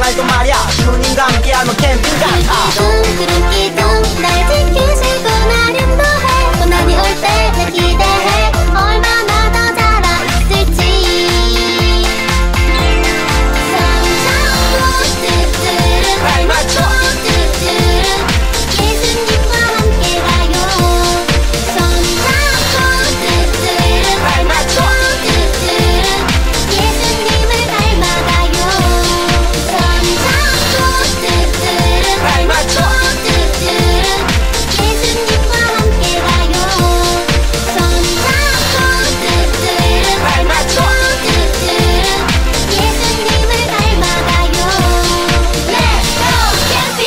날도 말야 주님과 함께하면 캠핑 같아. 기둥 기둥 날 지키시고 날 인도해 고난이 올 때 늘 기대해 얼마나 더 자라 있을지. 손잡고 뚜뚜른 발맞춰 뚜뚜른 예수님과 함께 가요. 손잡고 뚜뚜른 발맞춰 뚜뚜른 예수님을 닮아가요. 손잡고 뚜뚜른 발맞춰 뚜뚜른 예수님과 함께 가요. 손잡고 뚜뚜른 발맞춰 뚜뚜른 예수님을 닮아가요. Let's go 캠핑!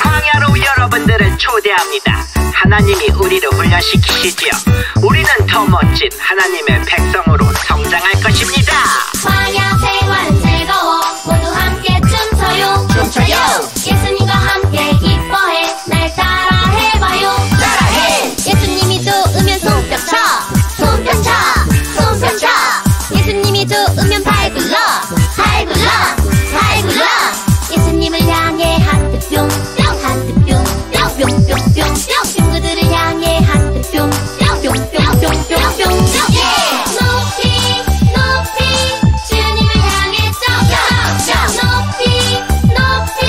광야로 여러분들을 초대합니다. 하나님이 우리를 훈련시키시지요. 우리는 더 멋진 하나님의 백성으로 성장할 것입니다. 광야 생활은 즐거워 모두 함께 춤춰요. 춤춰요. 예수님과 함께 기뻐해 날 따라 해봐요. 따라해. 예수님이 좋으면 손뼉쳐 손뼉쳐 손뼉쳐 예수님이 좋으면 팔굴러 팔굴러 팔굴러 예수님을 향해 하트 뿅뿅 하트 뿅뿅뿅뿅뿅 친구들을 향해 하트 뿅뿅뿅뿅뿅뿅 높이 높이 주님을 향해 점점 높이 높이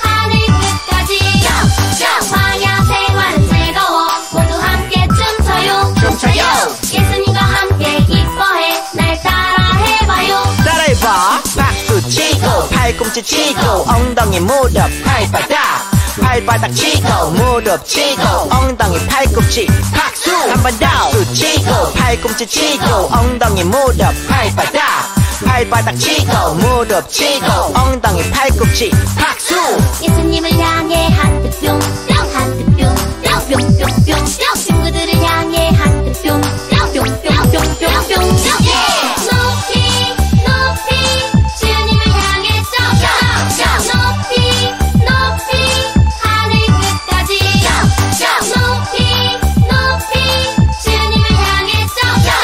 하늘 끝까지 광야 생활은 즐거워 모두 함께 춤춰요. 춤춰요. 예수님과 함께 기뻐해 날 따라 해봐요. 따라해봐. 박수 치고 팔꿈치 치고 엉덩이 무릎 발바닥 발바닥 치고 무릎 치고 엉덩이 팔꿈치 박수. 한 번 더. 박수 치고 팔꿈치 치고 엉덩이 무릎 발바닥 발바닥 치고 무릎 치고 엉덩이 팔꿈치 박수. 예수님을 향해 하트 뿅뿅 하트 뿅뿅뿅뿅뿅 친구들을 향해 하트 뿅뿅뿅뿅뿅뿅 높이 높이 주님을 향해 점점 높이 높이 하늘 끝까지 높이 높이 주님을 향해 점점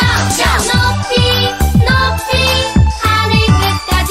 높이 높이 하늘 끝까지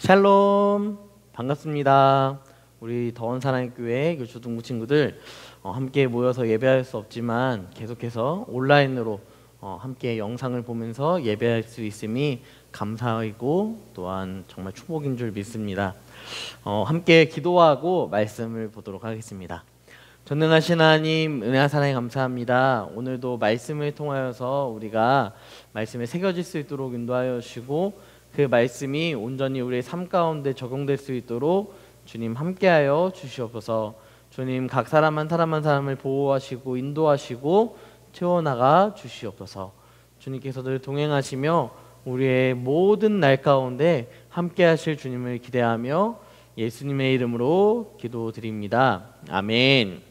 샬롬, 반갑습니다. 우리 더원 사랑의 교회 교초등부 친구들 함께 모여서 예배할 수 없지만 계속해서 온라인으로 함께 영상을 보면서 예배할 수 있음이 감사이고 또한 정말 축복인 줄 믿습니다. 함께 기도하고 말씀을 보도록 하겠습니다. 전능하신 하나님, 은혜와 사랑에 감사합니다. 오늘도 말씀을 통하여서 우리가 말씀에 새겨질 수 있도록 인도하여 주시고 그 말씀이 온전히 우리의 삶 가운데 적용될 수 있도록 주님 함께하여 주시옵소서. 주님 각 사람 한 사람을 보호하시고 인도하시고 채워나가 주시옵소서. 주님께서 늘 동행하시며 우리의 모든 날 가운데 함께하실 주님을 기대하며 예수님의 이름으로 기도드립니다. 아멘.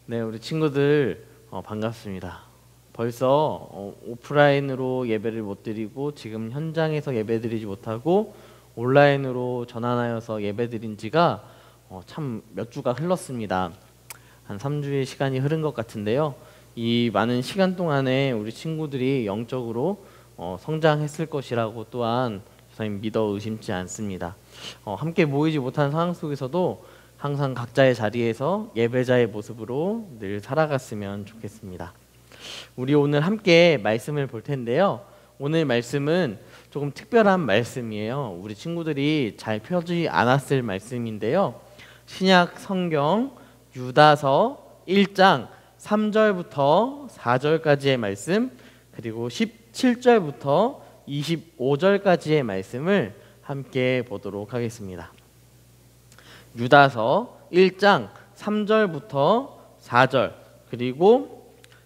네, 우리 친구들 반갑습니다. 벌써 오프라인으로 예배를 못 드리고 지금 현장에서 예배 드리지 못하고 온라인으로 전환하여서 예배 드린 지가 참 몇 주가 흘렀습니다. 한 3주의 시간이 흐른 것 같은데요. 이 많은 시간 동안에 우리 친구들이 영적으로 성장했을 것이라고 또한 저는 믿어 의심치 않습니다. 함께 모이지 못한 상황 속에서도 항상 각자의 자리에서 예배자의 모습으로 늘 살아갔으면 좋겠습니다. 우리 오늘 함께 말씀을 볼 텐데요. 오늘 말씀은 조금 특별한 말씀이에요. 우리 친구들이 잘 펴지 않았을 말씀인데요. 신약 성경 유다서 1장 3절부터 4절까지의 말씀, 그리고 17절부터 25절까지의 말씀을 함께 보도록 하겠습니다. 유다서 1장 3절부터 4절, 그리고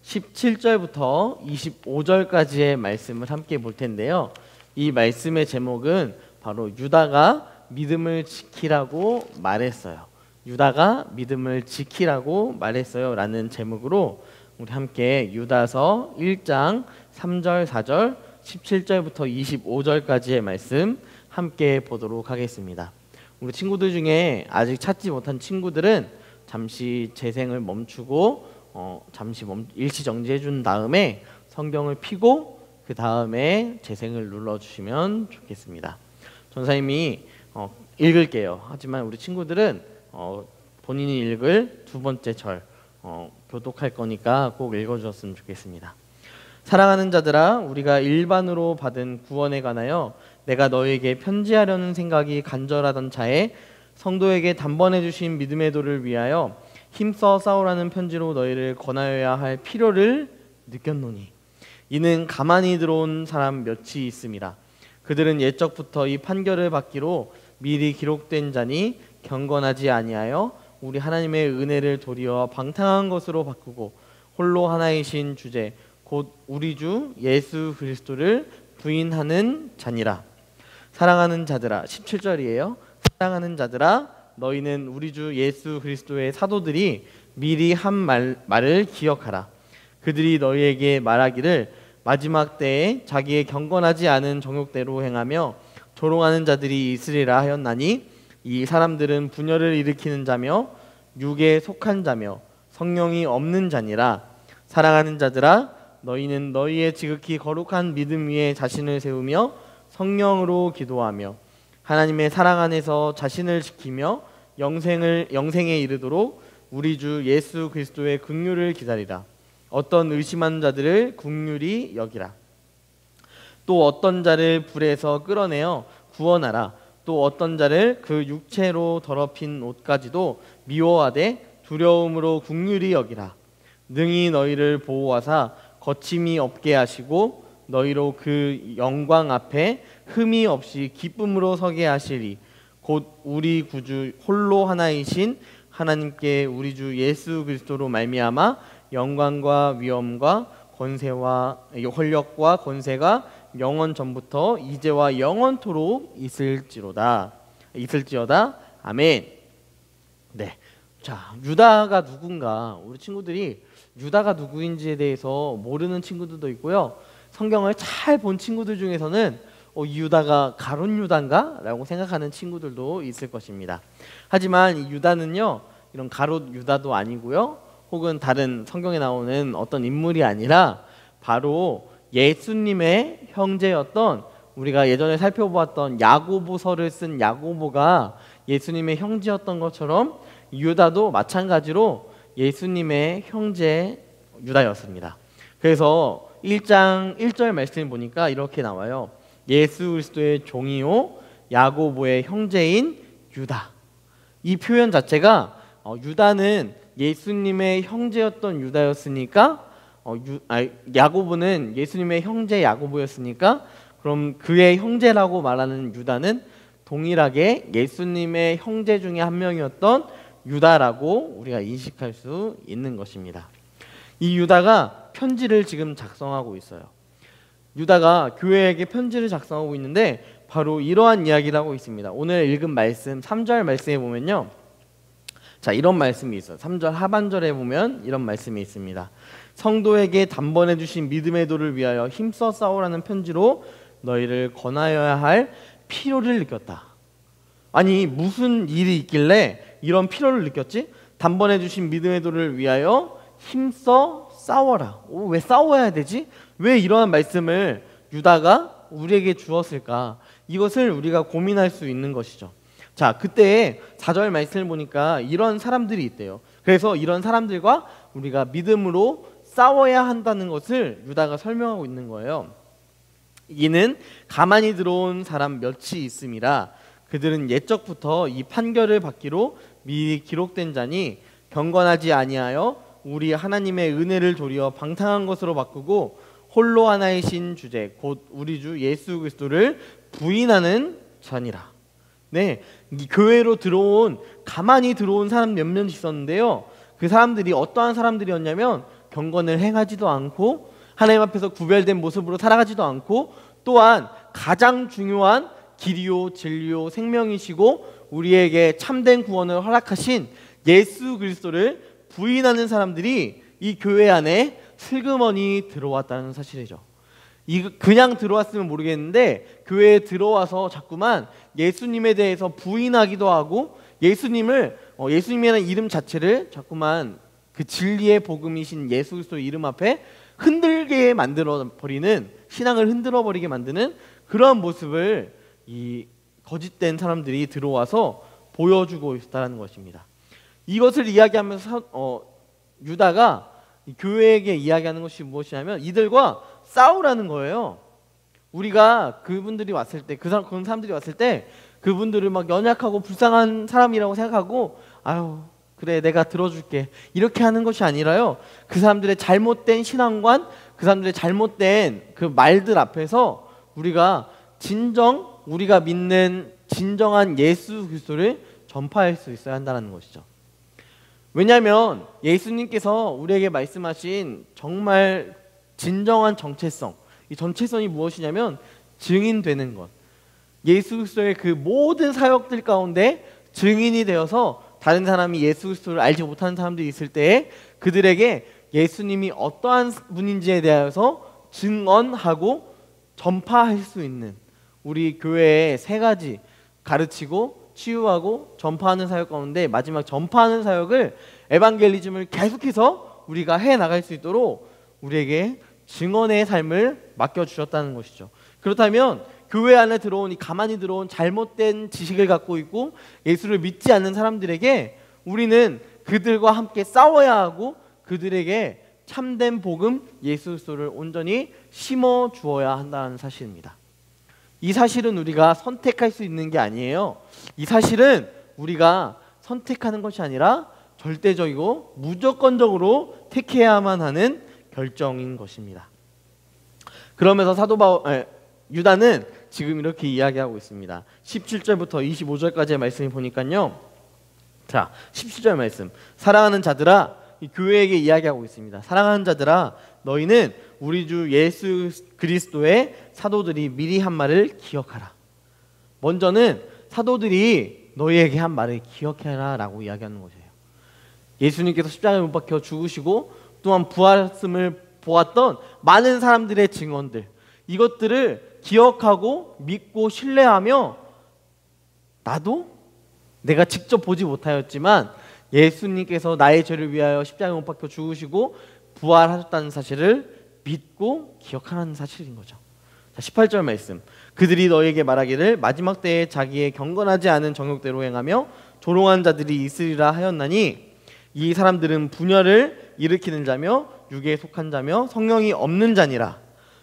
17절부터 25절까지의 말씀을 함께 볼 텐데요. 이 말씀의 제목은 바로 유다가 믿음을 지키라고 말했어요. 유다가 믿음을 지키라고 말했어요 라는 제목으로 우리 함께 유다서 1장 3절 4절 17절부터 25절까지의 말씀 함께 보도록 하겠습니다. 우리 친구들 중에 아직 찾지 못한 친구들은 잠시 재생을 멈추고 잠시 일시 정지해 준 다음에 성경을 펴고 그 다음에 재생을 눌러주시면 좋겠습니다. 전사님이 읽을게요. 하지만 우리 친구들은 본인이 읽을 두 번째 절 교독할 거니까 꼭 읽어주셨으면 좋겠습니다. 사랑하는 자들아, 우리가 일반으로 받은 구원에 관하여 내가 너에게 편지하려는 생각이 간절하던 차에 성도에게 단번해 주신 믿음의 도를 위하여 힘써 싸우라는 편지로 너희를 권하여야 할 필요를 느꼈노니 이는 가만히 들어온 사람 몇이 있음이라. 그들은 옛적부터 이 판결을 받기로 미리 기록된 자니 경건하지 아니하여 우리 하나님의 은혜를 도리어 방탕한 것으로 바꾸고 홀로 하나이신 주제 곧 우리 주 예수 그리스도를 부인하는 자니라. 사랑하는 자들아, 17절이에요. 사랑하는 자들아, 너희는 우리 주 예수 그리스도의 사도들이 미리 한 말을 기억하라. 그들이 너희에게 말하기를 마지막 때에 자기의 경건하지 않은 정욕대로 행하며 조롱하는 자들이 있으리라 하였나니 이 사람들은 분열을 일으키는 자며 육에 속한 자며 성령이 없는 자니라. 사랑하는 자들아, 너희는 너희의 지극히 거룩한 믿음 위에 자신을 세우며 성령으로 기도하며 하나님의 사랑 안에서 자신을 지키며 영생에 이르도록 우리 주 예수 그리스도의 긍휼을 기다리라. 어떤 의심하는 자들을 긍휼히 여기라. 또 어떤 자를 불에서 끌어내어 구원하라. 또 어떤 자를 그 육체로 더럽힌 옷까지도 미워하되 두려움으로 긍휼히 여기라. 능히 너희를 보호하사 거침이 없게 하시고 너희로 그 영광 앞에 흠이 없이 기쁨으로 서게 하시리. 곧 우리 구주 홀로 하나이신 하나님께 우리 주 예수 그리스도로 말미암아 영광과 위엄과 권세와 권력과 권세가 영원 전부터 이제와 영원토록 있을지어다. 아멘. 네. 자, 유다가 누군가, 우리 친구들이 유다가 누구인지에 대해서 모르는 친구들도 있고요. 성경을 잘 본 친구들 중에서는 이 유다가 가룟 유다인가? 라고 생각하는 친구들도 있을 것입니다. 하지만 이 유다는요, 이런 가룟 유다도 아니고요, 혹은 다른 성경에 나오는 어떤 인물이 아니라 바로 예수님의 형제였던 우리가 예전에 살펴보았던 야고보서를 쓴 야고보가 예수님의 형제였던 것처럼 유다도 마찬가지로 예수님의 형제 유다였습니다. 그래서 1장 1절 말씀을 보니까 이렇게 나와요. 예수 그리스도의 종이요 야고보의 형제인 유다. 이 표현 자체가 유다는 예수님의 형제였던 유다였으니까 야고보는 예수님의 형제 야고보였으니까 그럼 그의 형제라고 말하는 유다는 동일하게 예수님의 형제 중에 한 명이었던 유다라고 우리가 인식할 수 있는 것입니다. 이 유다가 편지를 지금 작성하고 있어요. 유다가 교회에게 편지를 작성하고 있는데 바로 이러한 이야기를 하고 있습니다. 오늘 읽은 말씀 3절 말씀에 보면요, 자 이런 말씀이 있어요. 3절 하반절에 보면 이런 말씀이 있습니다. 성도에게 단번에 주신 믿음의 도를 위하여 힘써 싸우라는 편지로 너희를 권하여야 할 필요를 느꼈다. 아니 무슨 일이 있길래 이런 필요를 느꼈지? 단번에 주신 믿음의 도를 위하여 힘써 싸워라. 왜 싸워야 되지? 왜 이러한 말씀을 유다가 우리에게 주었을까? 이것을 우리가 고민할 수 있는 것이죠. 자, 그때 4절 말씀을 보니까 이런 사람들이 있대요. 그래서 이런 사람들과 우리가 믿음으로 싸워야 한다는 것을 유다가 설명하고 있는 거예요. 이는 가만히 들어온 사람 몇이 있음이라 그들은 옛적부터 이 판결을 받기로 미리 기록된 자니 경건하지 아니하여 우리 하나님의 은혜를 도리어 방탕한 것으로 바꾸고 홀로 하나이신 주제 곧 우리 주 예수 그리스도를 부인하는 자니라. 네, 이 교회로 가만히 들어온 사람 몇몇 있었는데요. 그 사람들이 어떠한 사람들이었냐면 경건을 행하지도 않고 하나님 앞에서 구별된 모습으로 살아가지도 않고 또한 가장 중요한 길이요 진리요 생명이시고 우리에게 참된 구원을 허락하신 예수 그리스도를 부인하는 사람들이 이 교회 안에 슬그머니 들어왔다는 사실이죠. 그냥 들어왔으면 모르겠는데 교회에 들어와서 자꾸만 예수님에 대해서 부인하기도 하고 예수님이라는 이름 자체를 자꾸만 그 진리의 복음이신 예수 그리스도 이름 앞에 흔들게 만들어 버리는, 신앙을 흔들어 버리게 만드는 그러한 모습을 이 거짓된 사람들이 들어와서 보여주고 있다는 것입니다. 이것을 이야기하면서 유다가 교회에게 이야기하는 것이 무엇이냐면 이들과 싸우라는 거예요. 우리가 그분들이 왔을 때, 그런 사람들이 왔을 때 그분들을 막 연약하고 불쌍한 사람이라고 생각하고 아유 그래 내가 들어줄게 이렇게 하는 것이 아니라요, 그 사람들의 잘못된 신앙관, 그 사람들의 잘못된 그 말들 앞에서 우리가 우리가 믿는 진정한 예수 그리스도를 전파할 수 있어야 한다는 것이죠. 왜냐하면 예수님께서 우리에게 말씀하신 정말 진정한 정체성, 이 정체성이 무엇이냐면 증인되는 것. 예수 그리스도의 그 모든 사역들 가운데 증인이 되어서 다른 사람이 예수 그리스도를 알지 못하는 사람들이 있을 때에 그들에게 예수님이 어떠한 분인지에 대해서 증언하고 전파할 수 있는, 우리 교회의 3가지 가르치고 치유하고 전파하는 사역 가운데 마지막 전파하는 사역을, 에반겔리즘을 계속해서 우리가 해나갈 수 있도록 우리에게 증언의 삶을 맡겨주셨다는 것이죠. 그렇다면 교회 안에 가만히 들어온 잘못된 지식을 갖고 있고 예수를 믿지 않는 사람들에게 우리는 그들과 함께 싸워야 하고 그들에게 참된 복음 예수 그리스도를 온전히 심어 주어야 한다는 사실입니다. 이 사실은 우리가 선택할 수 있는 게 아니에요. 이 사실은 우리가 선택하는 것이 아니라 절대적이고 무조건적으로 택해야만 하는 결정인 것입니다. 그러면서 유다는 지금 이렇게 이야기하고 있습니다. 17절부터 25절까지의 말씀을 보니까요, 자 17절 말씀, 사랑하는 자들아, 이 교회에게 이야기하고 있습니다. 사랑하는 자들아, 너희는 우리 주 예수 그리스도의 사도들이 미리 한 말을 기억하라. 먼저는 사도들이 너희에게 한 말을 기억해라 라고 이야기하는 것이에요. 예수님께서 십자가에 못 박혀 죽으시고 또한 부활했음을 보았던 많은 사람들의 증언들, 이것들을 기억하고 믿고 신뢰하며 나도 내가 직접 보지 못하였지만 예수님께서 나의 죄를 위하여 십자가에 못 박혀 죽으시고 부활하셨다는 사실을 믿고 기억하라는 사실인 거죠. 자, 18절 말씀. 그들이 너에게 말하기를 마지막 때에 자기의 경건하지 않은 정욕대로 행하며 조롱한 자들이 있으리라 하였나니 이 사람들은 분열을 일으키는 자며 육에 속한 자며 성령이 없는 자니라.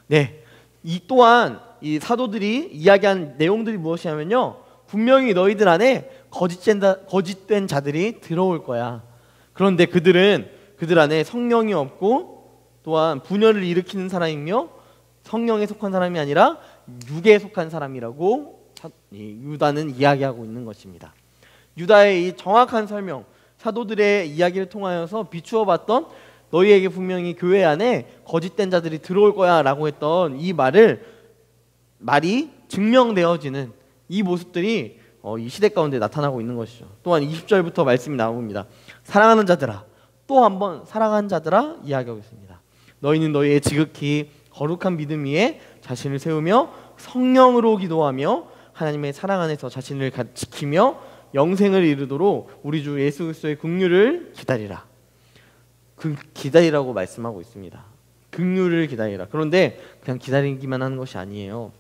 네, 이 또한 이 사도들이 이야기한 내용들이 무엇이냐면요, 분명히 너희들 안에 거짓된 자들이 들어올 거야. 그런데 그들 안에 성령이 없고 또한 분열을 일으키는 사람이며 성령에 속한 사람이 아니라 육에 속한 사람이라고 유다는 이야기하고 있는 것입니다. 유다의 이 정확한 설명, 사도들의 이야기를 통하여서 비추어 봤던 너희에게 분명히 교회 안에 거짓된 자들이 들어올 거야 라고 했던 이 말이 증명되어지는 이 모습들이 이 시대 가운데 나타나고 있는 것이죠. 또한 20절부터 말씀이 나옵니다. 사랑하는 자들아, 또 한번 사랑하는 자들아 이야기하고 있습니다. 너희는 너희의 지극히 거룩한 믿음 위에 자신을 세우며 성령으로 기도하며 하나님의 사랑 안에서 자신을 지키며 영생을 이루도록 우리 주 예수 그리스도의 긍휼을 기다리라. 그 기다리라고 말씀하고 있습니다. 긍휼을 기다리라. 그런데 그냥 기다리기만 하는 것이 아니에요.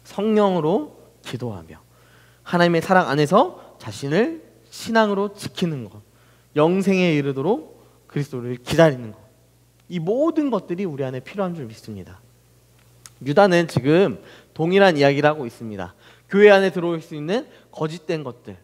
성령으로 기도하며 하나님의 사랑 안에서 자신을 신앙으로 지키는 것, 영생에 이르도록 그리스도를 기다리는 것, 이 모든 것들이 우리 안에 필요한 줄 믿습니다. 유다는 지금 동일한 이야기를 하고 있습니다. 교회 안에 들어올 수 있는 거짓된 것들,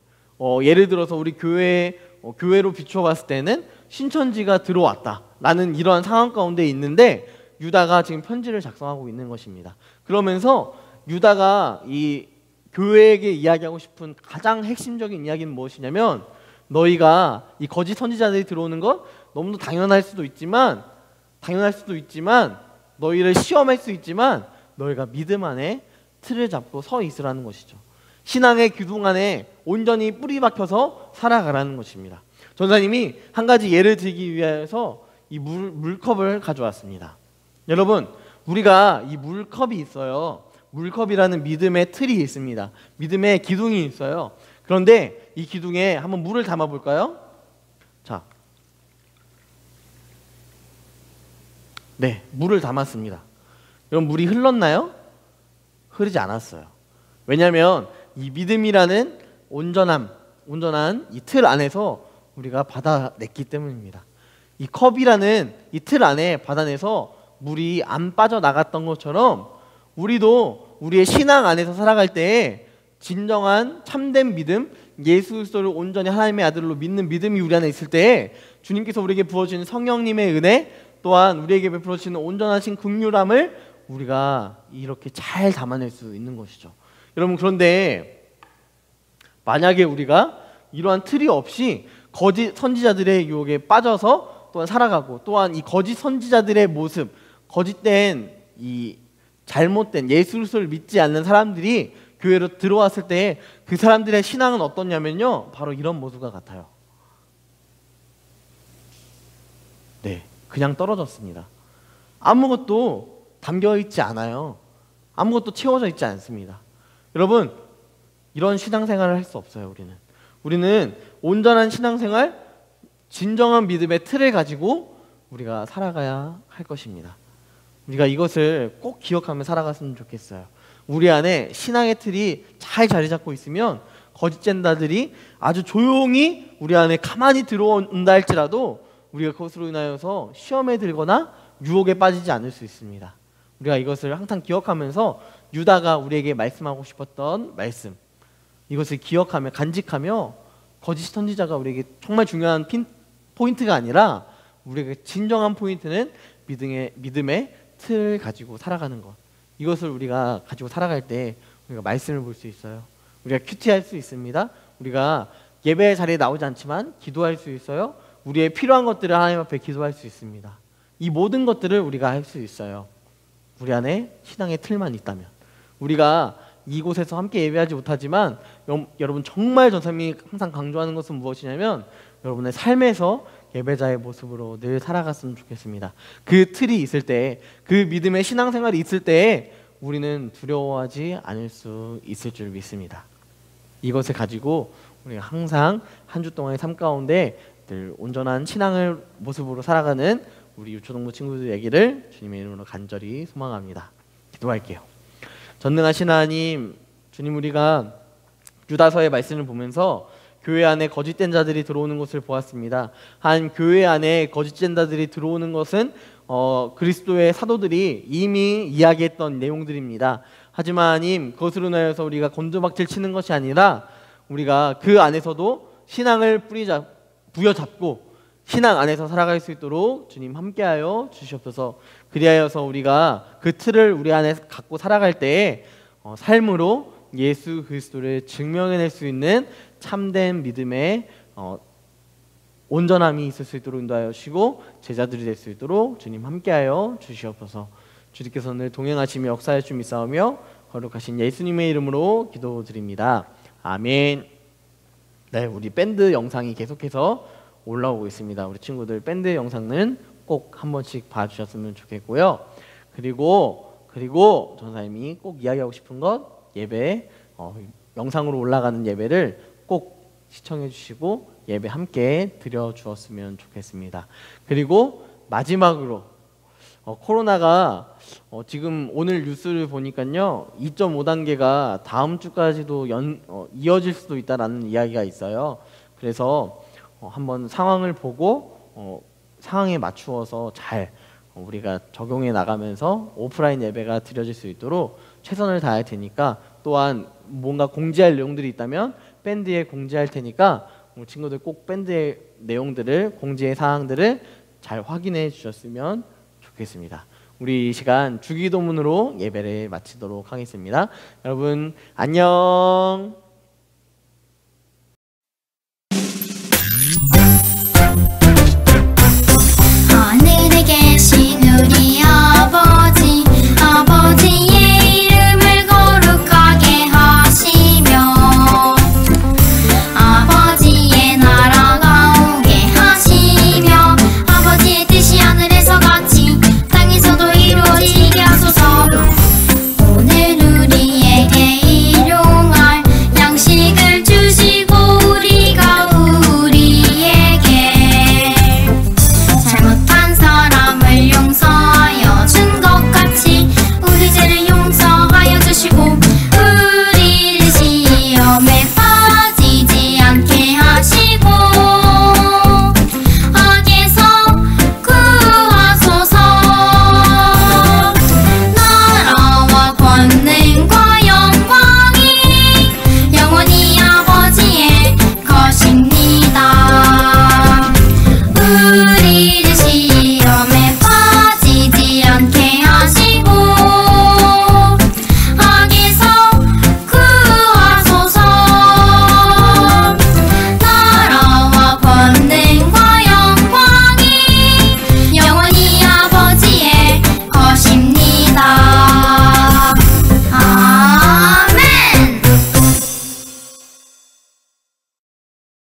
예를 들어서 우리 교회로 비추어 봤을 때는 신천지가 들어왔다라는 이러한 상황 가운데 있는데 유다가 지금 편지를 작성하고 있는 것입니다. 그러면서 유다가 이 교회에게 이야기하고 싶은 가장 핵심적인 이야기는 무엇이냐면, 너희가 이 거짓 선지자들이 들어오는 것 너무도 당연할 수도 있지만 너희를 시험할 수 있지만 너희가 믿음 안에 틀을 잡고 서 있으라는 것이죠. 신앙의 기둥 안에 온전히 뿌리 박혀서 살아가라는 것입니다. 전사님이 한 가지 예를 들기 위해서 이 물컵을 가져왔습니다. 여러분, 우리가 이 물컵이 있어요. 물컵이라는 믿음의 틀이 있습니다. 믿음의 기둥이 있어요. 그런데 이 기둥에 한번 물을 담아 볼까요? 자, 네, 물을 담았습니다. 그럼 물이 흘렀나요? 흐르지 않았어요. 왜냐하면 이 믿음이라는 온전한 이 틀 안에서 우리가 받아냈기 때문입니다. 이 컵이라는 이 틀 안에 받아내서 물이 안 빠져나갔던 것처럼 우리도 우리의 신앙 안에서 살아갈 때에 진정한 참된 믿음, 예수 그리스도를 온전히 하나님의 아들로 믿는 믿음이 우리 안에 있을 때에 주님께서 우리에게 부어주시는 성령님의 은혜, 또한 우리에게 베풀어주시는 온전하신 긍휼함을 우리가 이렇게 잘 담아낼 수 있는 것이죠. 여러분, 그런데 만약에 우리가 이러한 틀이 없이 거짓 선지자들의 유혹에 빠져서 또한 살아가고, 또한 이 거짓 선지자들의 모습, 거짓된 이 잘못된 예수 그리스도를 믿지 않는 사람들이 교회로 들어왔을 때 그 사람들의 신앙은 어떻냐면요, 바로 이런 모습과 같아요. 네, 그냥 떨어졌습니다. 아무것도 담겨있지 않아요. 아무것도 채워져 있지 않습니다. 여러분, 이런 신앙생활을 할 수 없어요. 우리는 온전한 신앙생활, 진정한 믿음의 틀을 가지고 우리가 살아가야 할 것입니다. 우리가 이것을 꼭 기억하며 살아갔으면 좋겠어요. 우리 안에 신앙의 틀이 잘 자리 잡고 있으면 거짓쟁자들이 아주 조용히 우리 안에 가만히 들어온다 할지라도 우리가 그것으로 인하여서 시험에 들거나 유혹에 빠지지 않을 수 있습니다. 우리가 이것을 항상 기억하면서 유다가 우리에게 말씀하고 싶었던 말씀, 이것을 기억하며 간직하며 거짓 선지자가 우리에게 정말 중요한 포인트가 아니라 우리에게 진정한 포인트는 믿음의 틀을 가지고 살아가는 것, 이것을 우리가 가지고 살아갈 때 우리가 말씀을 볼 수 있어요. 우리가 큐티할 수 있습니다. 우리가 예배 자리에 나오지 않지만 기도할 수 있어요. 우리의 필요한 것들을 하나님 앞에 기도할 수 있습니다. 이 모든 것들을 우리가 할 수 있어요. 우리 안에 신앙의 틀만 있다면. 우리가 이곳에서 함께 예배하지 못하지만 여러분, 정말 전사님이 항상 강조하는 것은 무엇이냐면 여러분의 삶에서 예배자의 모습으로 늘 살아갔으면 좋겠습니다. 그 틀이 있을 때, 그 믿음의 신앙생활이 있을 때 우리는 두려워하지 않을 수 있을 줄 믿습니다. 이것을 가지고 우리가 항상 한 주 동안의 삶 가운데 늘 온전한 신앙의 모습으로 살아가는 우리 유초동부 친구들 얘기를 주님의 이름으로 간절히 소망합니다. 기도할게요. 전능하신 하나님, 주님, 우리가 유다서의 말씀을 보면서 교회 안에 거짓된 자들이 들어오는 것을 보았습니다. 한 교회 안에 거짓된 자들이 들어오는 것은 그리스도의 사도들이 이미 이야기했던 내용들입니다. 하지만 하나님, 그것으로 인하여서 우리가 곤두박질 치는 것이 아니라 우리가 그 안에서도 신앙을 부여잡고 신앙 안에서 살아갈 수 있도록 주님 함께하여 주시옵소서. 그리하여서 우리가 그 틀을 우리 안에 갖고 살아갈 때에 삶으로 예수 그리스도를 증명해낼 수 있는 참된 믿음의 온전함이 있을 수 있도록 인도하여 주시고 제자들이 될 수 있도록 주님 함께하여 주시옵소서. 주님께서 늘 동행하시며 역사해 주님 믿사오며 거룩하신 예수님의 이름으로 기도드립니다. 아멘. 네, 우리 밴드 영상이 계속해서 올라오고 있습니다. 우리 친구들 밴드 영상은 꼭 한 번씩 봐주셨으면 좋겠고요. 그리고 전사님이 꼭 이야기하고 싶은 것, 예배 영상으로 올라가는 예배를 꼭 시청해 주시고 예배 함께 드려 주었으면 좋겠습니다. 그리고 마지막으로 코로나가 지금 오늘 뉴스를 보니까요 2.5단계가 다음 주까지도 이어질 수도 있다라는 이야기가 있어요. 그래서 한번 상황을 보고 상황에 맞추어서 잘 우리가 적용해 나가면서 오프라인 예배가 드려질 수 있도록 최선을 다할 테니까, 또한 뭔가 공지할 내용들이 있다면 밴드에 공지할 테니까 우리 친구들 꼭 밴드의 내용들을, 공지의 사항들을 잘 확인해 주셨으면 좋겠습니다. 우리 이 시간 주기도문으로 예배를 마치도록 하겠습니다. 여러분 안녕.